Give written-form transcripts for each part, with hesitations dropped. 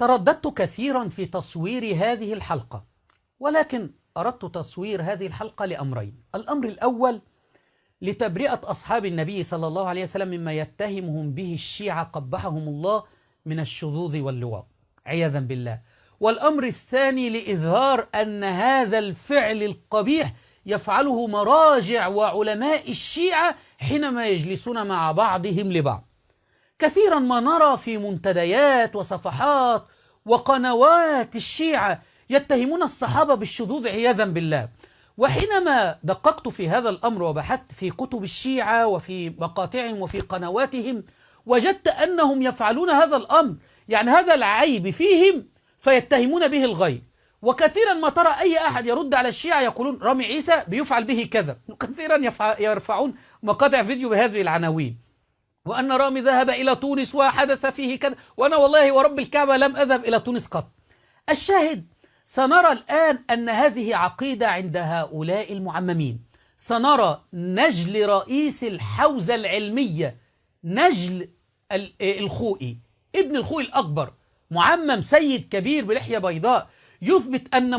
ترددت كثيرا في تصوير هذه الحلقة، ولكن أردت تصوير هذه الحلقة لأمرين. الأمر الأول لتبرئة أصحاب النبي صلى الله عليه وسلم مما يتهمهم به الشيعة قبحهم الله من الشذوذ واللواط عياذا بالله. والأمر الثاني لإظهار أن هذا الفعل القبيح يفعله مراجع وعلماء الشيعة حينما يجلسون مع بعضهم لبعض. كثيرا ما نرى في منتديات وصفحات وقنوات الشيعة يتهمون الصحابة بالشذوذ عياذا بالله. وحينما دققت في هذا الأمر وبحثت في كتب الشيعة وفي مقاطعهم وفي قنواتهم وجدت أنهم يفعلون هذا الأمر، يعني هذا العيب فيهم فيتهمون به الغير. وكثيرا ما ترى أي أحد يرد على الشيعة يقولون رامي عيسى بيفعل به كذا، وكثيرا يرفعون مقاطع فيديو بهذه العناوين، وأن رامي ذهب إلى تونس وحدث فيه كذا، وأنا والله ورب الكعبة لم أذهب إلى تونس قط. الشاهد سنرى الآن أن هذه عقيدة عند هؤلاء المعممين. سنرى نجل رئيس الحوزة العلمية، نجل الخوئي ابن الخوئي الأكبر، معمم سيد كبير بلحية بيضاء، يثبت أن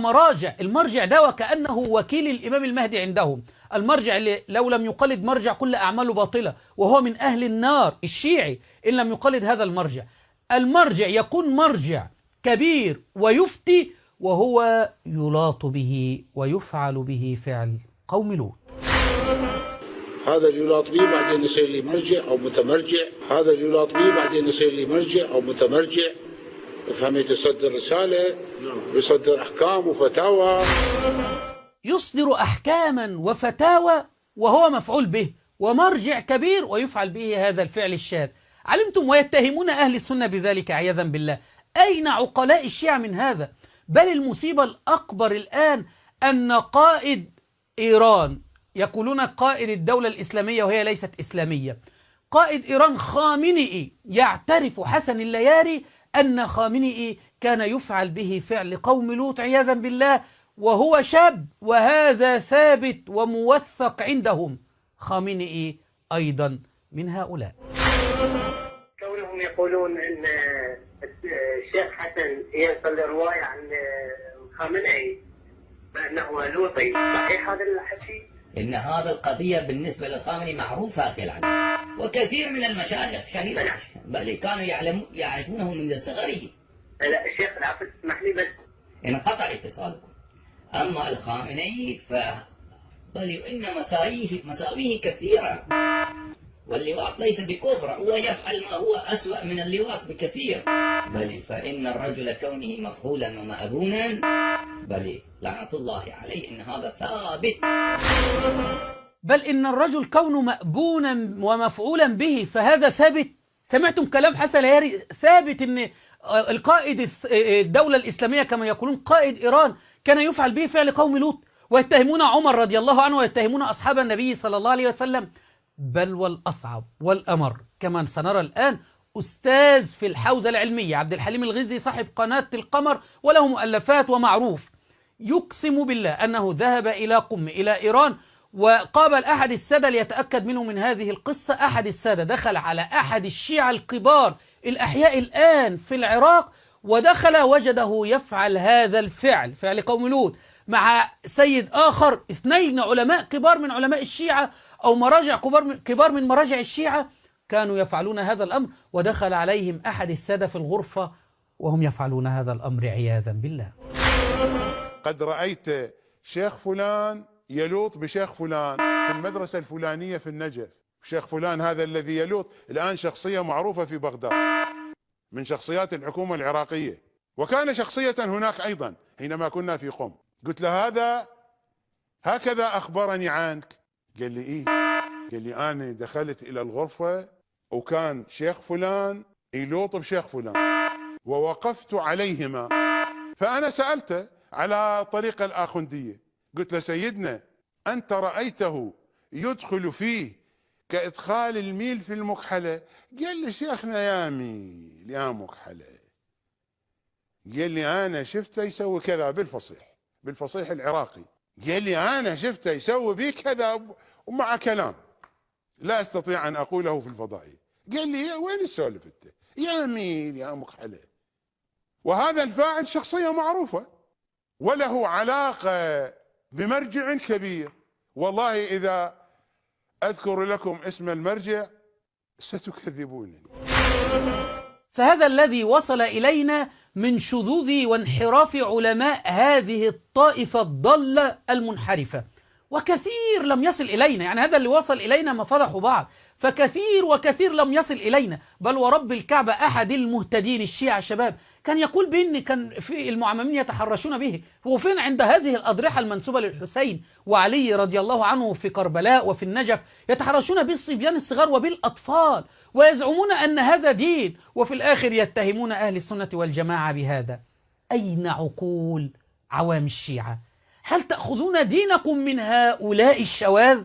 المرجع ده وكأنه وكيل الإمام المهدي عندهم، المرجع اللي لو لم يقلد مرجع كل أعماله باطلة، وهو من أهل النار الشيعي إن لم يقلد هذا المرجع. المرجع يكون مرجع كبير ويفتي وهو يلاط به ويفعل به فعل قوم لوط. هذا اللي يلاط به بعدين يصير لي مرجع أو متمرجع، هذا اللي يلاط به بعدين يصير لي مرجع أو متمرجع. فهمت؟ يصدر رسالة ويصدر أحكام وفتاوى، يصدر أحكاما وفتاوى وهو مفعول به، ومرجع كبير ويفعل به هذا الفعل الشاذ. علمتم؟ ويتهمون أهل السنة بذلك عياذا بالله. أين عقلاء الشيعة من هذا؟ بل المصيبة الأكبر الآن أن قائد إيران، يقولون قائد الدولة الإسلامية وهي ليست إسلامية، قائد إيران خامنئي يعترف حسن اللياري أن خامنئي كان يفعل به فعل قوم لوط عياذا بالله وهو شاب، وهذا ثابت وموثق عندهم. خامنئي أيضا من هؤلاء. كونهم يقولون أن الشيخ حسن ينقل رواية عن خامنئي بأنه لوطي، صحيح هذا الحكي؟ إن هذا القضية بالنسبة للخامنئي معروفة أخي العزيز، وكثير من المشايخ شهيدة بل كانوا يعرفونه منذ صغره. لا الشيخ العفو اسمح لي بس انقطع اتصالكم. أما الخامنئي بل إن مساويه كثيرة، واللواط ليس بكفر، هو يفعل ما هو أسوأ من اللواط بكثير. بل فإن الرجل كونه مفعولا ومأبونا بل لعنة الله عليه إن هذا ثابت. بل إن الرجل كونه مأبونا ومفعولا به فهذا ثابت. سمعتم كلام حسن اللياري؟ ثابت إن القائد الدولة الإسلامية كما يقولون قائد إيران كان يفعل به فعل قوم لوط، ويتهمون عمر رضي الله عنه ويتهمون أصحاب النبي صلى الله عليه وسلم. بل والأصعب والأمر كما سنرى الآن أستاذ في الحوزة العلمية عبد الحليم الغزي صاحب قناة القمر وله مؤلفات ومعروف، يقسم بالله أنه ذهب إلى قم إلى إيران وقابل أحد السادة ليتأكد منه من هذه القصة. أحد السادة دخل على أحد الشيعة الكبار الأحياء الآن في العراق ودخل وجده يفعل هذا الفعل، فعل قوم لوط، مع سيد آخر، اثنين علماء كبار من علماء الشيعة أو مراجع كبار من مراجع الشيعة كانوا يفعلون هذا الأمر، ودخل عليهم أحد السادة في الغرفة وهم يفعلون هذا الأمر عياذا بالله. قد رأيت شيخ فلان يلوط بشيخ فلان في المدرسة الفلانية في النجف. شيخ فلان هذا الذي يلوط الآن شخصية معروفة في بغداد من شخصيات الحكومة العراقية، وكان شخصية هناك أيضا حينما كنا في قم. قلت له هذا هكذا أخبرني عنك. قال لي إيه؟ قال لي أنا دخلت إلى الغرفة وكان شيخ فلان يلوط بشيخ فلان ووقفت عليهما، فأنا سألته على طريقة الآخوندية، قلت له سيدنا أنت رأيته يدخل فيه كإدخال الميل في المكحلة؟ قال لي شيخنا يا ميل يا مكحلة. قال لي أنا شفته يسوي كذا بالفصيح العراقي. قال لي أنا شفته يسوي بي كذا ومع كلام لا أستطيع أن أقوله في الفضائية. قال لي وين السولف أنت يا ميل يا مكحلة؟ وهذا الفاعل شخصية معروفة وله علاقة بمرجع كبير. والله إذا أذكر لكم اسم المرجع ستكذبونني. فهذا الذي وصل إلينا من شذوذ وانحراف علماء هذه الطائفة الضالة المنحرفة، وكثير لم يصل إلينا. يعني هذا اللي وصل إلينا ما فضحوا بعض، فكثير وكثير لم يصل إلينا. بل ورب الكعبة أحد المهتدين الشيعة الشباب كان يقول بأن كان في المعممين يتحرشون به. هو فين عند هذه الأضرحة المنسوبة للحسين وعلي رضي الله عنه في كربلاء وفي النجف يتحرشون بالصبيان الصغار وبالأطفال، ويزعمون أن هذا دين، وفي الآخر يتهمون أهل السنة والجماعة بهذا. أين عقول عوام الشيعة؟ هل تأخذون دينكم من هؤلاء الشواذ؟